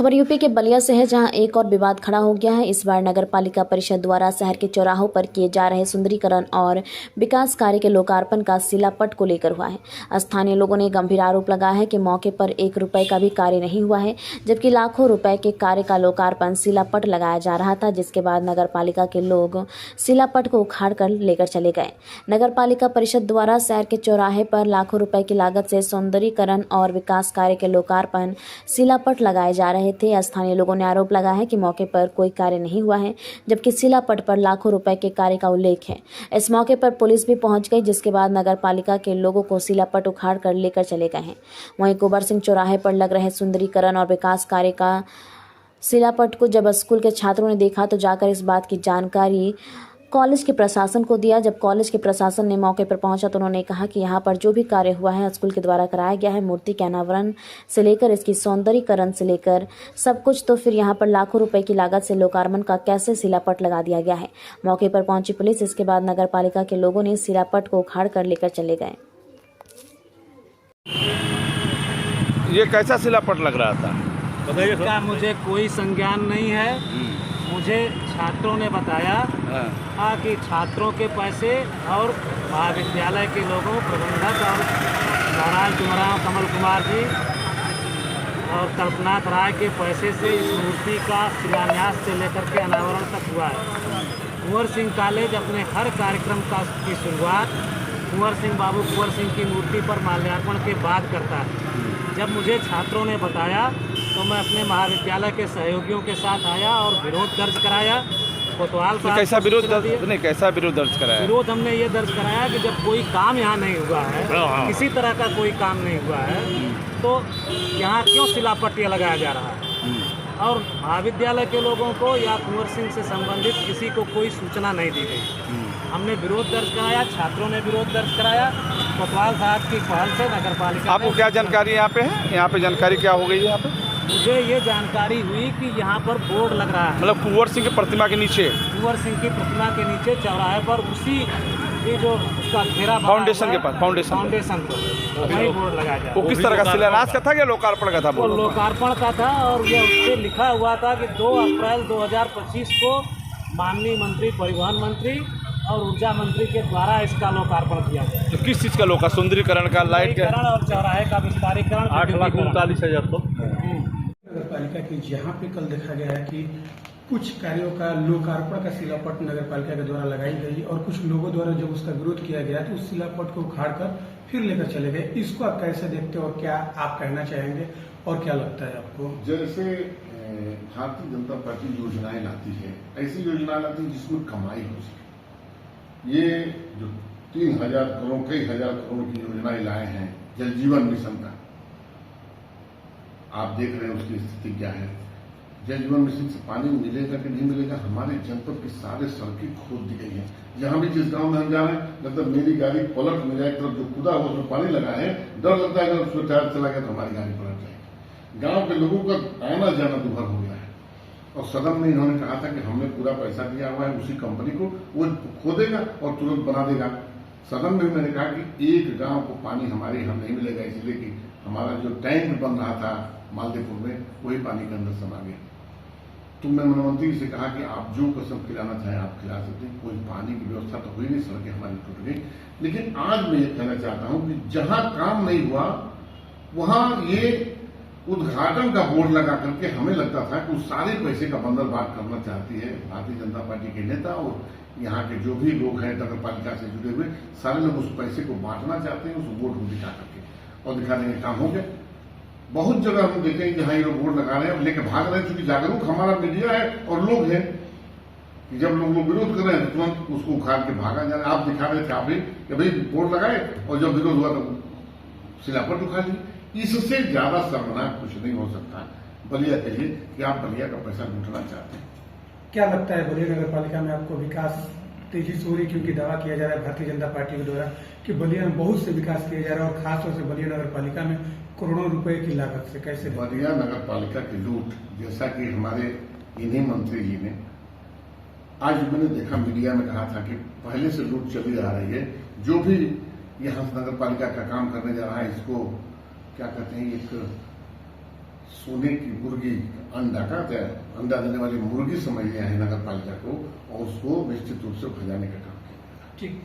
खबर यूपी के बलिया से है, जहां एक और विवाद खड़ा हो गया है। इस बार नगर पालिका परिषद द्वारा शहर के चौराहों पर किए जा रहे सुंदरीकरण और विकास कार्य के लोकार्पण का शिलापट को लेकर हुआ है। स्थानीय लोगों ने गंभीर आरोप लगाया है कि मौके पर 1 रुपए का भी कार्य नहीं हुआ है, जबकि लाखों रुपए के कार्य का लोकार्पण शिलापट लगाया जा रहा था, जिसके बाद नगर पालिका के लोग शिलापट को उखाड़ कर लेकर चले गए। नगर पालिका परिषद द्वारा शहर के चौराहे पर लाखों रुपए की लागत से सौंदर्यीकरण और विकास कार्य के लोकार्पण शिलापट लगाए जा रहे थे। स्थानीय लोगों ने आरोप लगाया है कि मौके पर कोई कार्य नहीं हुआ है, जबकि शिलापट पर लाखों रुपए के कार्य का उल्लेख है। इस मौके पर पुलिस भी पहुंच गई, जिसके बाद नगर पालिका के लोगों को शिलापट उखाड़ कर लेकर चले गए हैं। वहीं कुंवर सिंह चौराहे पर लग रहे सुंदरीकरण और विकास कार्य का शिलापट को जब स्कूल के छात्रों ने देखा तो जाकर इस बात की जानकारी कॉलेज के प्रशासन को दिया। जब कॉलेज के प्रशासन ने मौके पर पहुंचा तो उन्होंने कहा कि यहां पर जो भी कार्य हुआ है स्कूल के द्वारा कराया गया है, मूर्ति के अनावरण से लेकर इसकी सौंदर्यीकरण से लेकर सब कुछ। तो फिर यहां पर लाखों रुपए की लागत से लोकार्पण का कैसे शिलापट लगा दिया गया है। मौके पर पहुंची पुलिस, इसके बाद नगर पालिका के लोगों ने शिलापट को उखाड़ कर लेकर चले गए। ये कैसा शिलापट लग रहा था? बताइए। इसका मुझे कोई संज्ञान नहीं है। मुझे छात्रों ने बताया कि छात्रों के पैसे और महाविद्यालय के लोगों, प्रबंधक और महाराज डुमराव कमल कुमार जी और कल्पनाथ राय के पैसे से इस मूर्ति का शिलान्यास से लेकर के अनावरण तक हुआ है। कुंवर सिंह कॉलेज अपने हर कार्यक्रम की शुरुआत कुंवर सिंह बाबू कुंवर सिंह की मूर्ति पर माल्यार्पण के बाद करता है। जब मुझे छात्रों ने बताया तो मैं अपने महाविद्यालय के सहयोगियों के साथ आया और विरोध दर्ज कराया। कोतवाल साहब कैसा विरोध दर्ज कराया? विरोध हमने ये दर्ज कराया कि जब कोई काम यहाँ नहीं हुआ है, किसी तरह का कोई काम नहीं हुआ है, तो यहाँ क्यों शिलापट लगाया जा रहा है। और महाविद्यालय के लोगों को या कुंवर सिंह से संबंधित किसी को कोई सूचना नहीं दी गई। हमने विरोध दर्ज कराया, छात्रों ने विरोध दर्ज कराया। कोतवाल साहब की पहल से नगर पालिका। आपको क्या जानकारी यहाँ पे है? यहाँ पे जानकारी क्या हो गई है? यहाँ पे मुझे ये जानकारी हुई कि यहाँ पर बोर्ड लग रहा है, मतलब कुंवर सिंह की प्रतिमा के नीचे, कुंवर सिंह की प्रतिमा के नीचे चौराहे पर, उसी ये जो उसका घेरा फाउंडेशन के पास, फाउंडेशन पर वही बोर्ड लगाया जाए। वो किस तरह का शिलान्यास का था या लोकार्पण का था? वो लोकार्पण का था और ये उससे लिखा हुआ था कि 2 अप्रैल 2025 को माननीय मंत्री, परिवहन मंत्री और ऊर्जा मंत्री के द्वारा इसका लोकार्पण किया गया। तो किस चीज़ का लोकार्पण? सुंदरीकरण का, लाइट का और चौराहे का विस्तारीकरण 8,39,000। नगर पालिका की जहाँ पे कल देखा गया है कि कुछ कार्यों का लोकार्पण का शिलापट नगर पालिका के द्वारा लगाई गई और कुछ लोगों द्वारा जब उसका विरोध किया गया तो उस शिलापट को उखाड़ कर फिर लेकर चले गए। इसको आप कैसे देखते हो और क्या आप कहना चाहेंगे और क्या लगता है आपको? जैसे भारतीय जनता पार्टी योजनाएं लाती है, ऐसी योजनाएं लाती है जिसमें कमाई हो सके। ये जो 3,000 करोड़, कई हजार करोड़ की योजनाएं लाए हैं, जल जीवन मिशन का, आप देख रहे हैं उसकी स्थिति क्या है। जल जीवन मिशन से पानी मिलेगा कि नहीं मिलेगा? हमारे जनपद की सारे सड़कें खोद दी गई है। जहां भी जिस गांव में हम जा रहे हैं, मतलब मेरी गाड़ी पलट में जाए, तरफ जो खुदा हो उसमें पानी लगा है, डर लगता है अगर उसमें टायर चला गया तो हमारी गाड़ी पलट जाएगी। गांव के लोगों का आना जाना दुभर हो गया है। और सदन में इन्होंने कहा था कि हमने पूरा पैसा दिया हुआ है उसी कंपनी को, वो खोदेगा और तुरंत बना देगा। सदन में मैंने कहा कि एक गांव को पानी हमारे यहाँ नहीं मिलेगा, इसलिए कि हमारा जो टैंक बन रहा था मालदेपुर में, वही पानी के अंदर समा गया। तो मैं मंत्री से कहा कि आप जो कसम खिलाना चाहें आप खिला सकते हैं, कोई पानी की व्यवस्था तो हुई नहीं, सड़कें हमारी टूट गई। लेकिन आज मैं ये कहना चाहता हूं कि जहां काम नहीं हुआ वहां ये उद्घाटन का बोर्ड लगा करके हमें लगता था कि उस सारे पैसे का बंदरबांट करना चाहती है भारतीय जनता पार्टी के नेता और यहाँ के जो भी लोग हैं नगर पालिका से जुड़े हुए, सारे लोग उस पैसे को बांटना चाहते हैं, उस बोर्ड को दिखा करके और दिखा देंगे काम हो गया। बहुत जगह हम देखें कि जहां ये लोग बोर्ड लगा रहे हैं लेके भाग रहे हैं, चूंकि जागरूक हमारा मीडिया है और लोग हैं कि जब लोग विरोध कर रहे हैं तो तुरंत उसको उखाड़ के भागा जा रहा है। आप दिखा रहे थे आप भी कि भाई बोर्ड लगाए और जब विरोध हुआ तो शिलापट उखाड़ ली। इससे ज्यादा शर्मनाक कुछ नहीं हो सकता बलिया के लिए कि आप बलिया का पैसा लूटना चाहते हैं। क्या लगता है बलिया नगर पालिका में आपको विकास तेजी से हो रही, क्योंकि दावा किया जा रहा है भारतीय जनता पार्टी के द्वारा कि बलिया में बहुत से विकास किया जा रहा है और खासतौर से बलिया नगर पालिका में करोड़ों रुपए की लागत से कैसे? बलिया नगर पालिका की लूट, जैसा कि हमारे इन्हीं मंत्री जी ने आज मैंने देखा मीडिया में कहा था कि पहले से लूट चली आ रही है। जो भी यहाँ नगर पालिका का काम करने जा रहा है, इसको क्या कहते हैं, एक सोने की मुर्गी अंडा का अंडा देने वाली मुर्गी समझ लिया है नगर पालिका को और उसको निश्चित रूप से भजाने का काम किया। ठीक।